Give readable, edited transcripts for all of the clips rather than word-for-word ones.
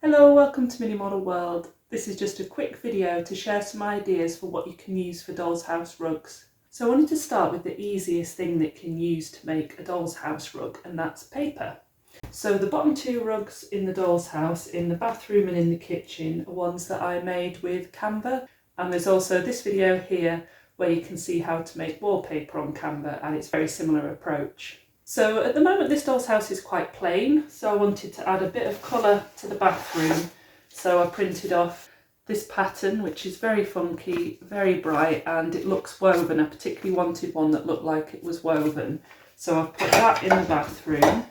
Hello, welcome to Mini Model World. This is just a quick video to share some ideas for what you can use for doll's house rugs. So I wanted to start with the easiest thing that you can use to make a doll's house rug, and that's paper. So the bottom two rugs in the doll's house, in the bathroom and in the kitchen, are ones that I made with Canva. And there's also this video here where you can see how to make wallpaper on Canva, and it's a very similar approach. So at the moment this doll's house is quite plain, so I wanted to add a bit of colour to the bathroom. So I printed off this pattern, which is very funky, very bright, and it looks woven. I particularly wanted one that looked like it was woven. So I've put that in the bathroom.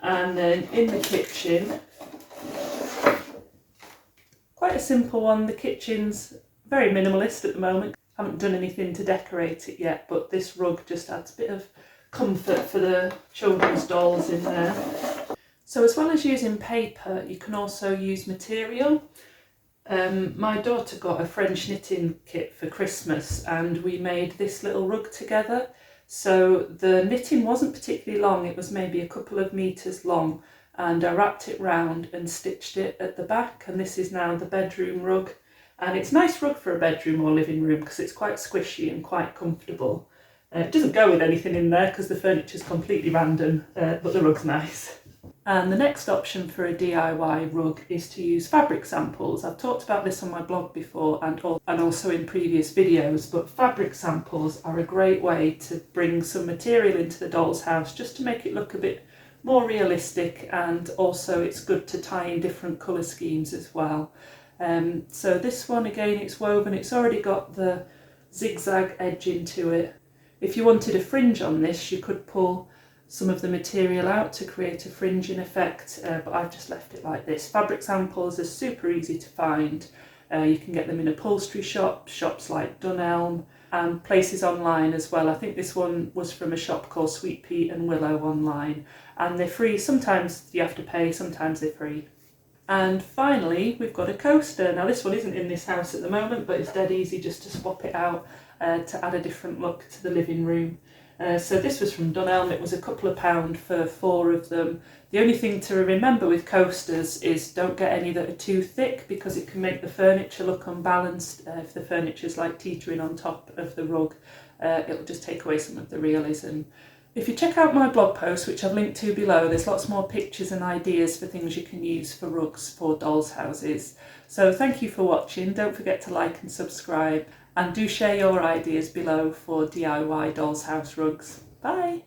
And then in the kitchen, quite a simple one. The kitchen's very minimalist at the moment. I haven't done anything to decorate it yet, but this rug just adds a bit of comfort for the children's dolls in there. So as well as using paper, you can also use material. My daughter got a French knitting kit for Christmas and we made this little rug together. So the knitting wasn't particularly long, it was maybe a couple of meters long, and I wrapped it round and stitched it at the back, and this is now the bedroom rug. And it's a nice rug for a bedroom or living room because it's quite squishy and quite comfortable. It doesn't go with anything in there because the furniture's completely random, but the rug's nice. And the next option for a DIY rug is to use fabric samples. I've talked about this on my blog before and also in previous videos, but fabric samples are a great way to bring some material into the doll's house just to make it look a bit more realistic, and also it's good to tie in different colour schemes as well. So this one, again, it's woven, it's already got the zigzag edge into it. If you wanted a fringe on this, you could pull some of the material out to create a fringing effect, but I've just left it like this. Fabric samples are super easy to find. You can get them in upholstery shops, shops like Dunelm, and places online as well. I think this one was from a shop called Sweet Pea and Willow online, and they're free. Sometimes you have to pay, sometimes they're free. And finally, we've got a coaster. Now this one isn't in this house at the moment, but it's dead easy just to swap it out to add a different look to the living room. So this was from Dunelm. It was a couple of £2 for 4 of them. The only thing to remember with coasters is don't get any that are too thick, because it can make the furniture look unbalanced. If the furniture's like teetering on top of the rug, it'll just take away some of the realism. If you check out my blog post, which I've linked to below, there's lots more pictures and ideas for things you can use for rugs for dolls' houses. So thank you for watching. Don't forget to like and subscribe, and do share your ideas below for DIY dolls' house rugs. Bye!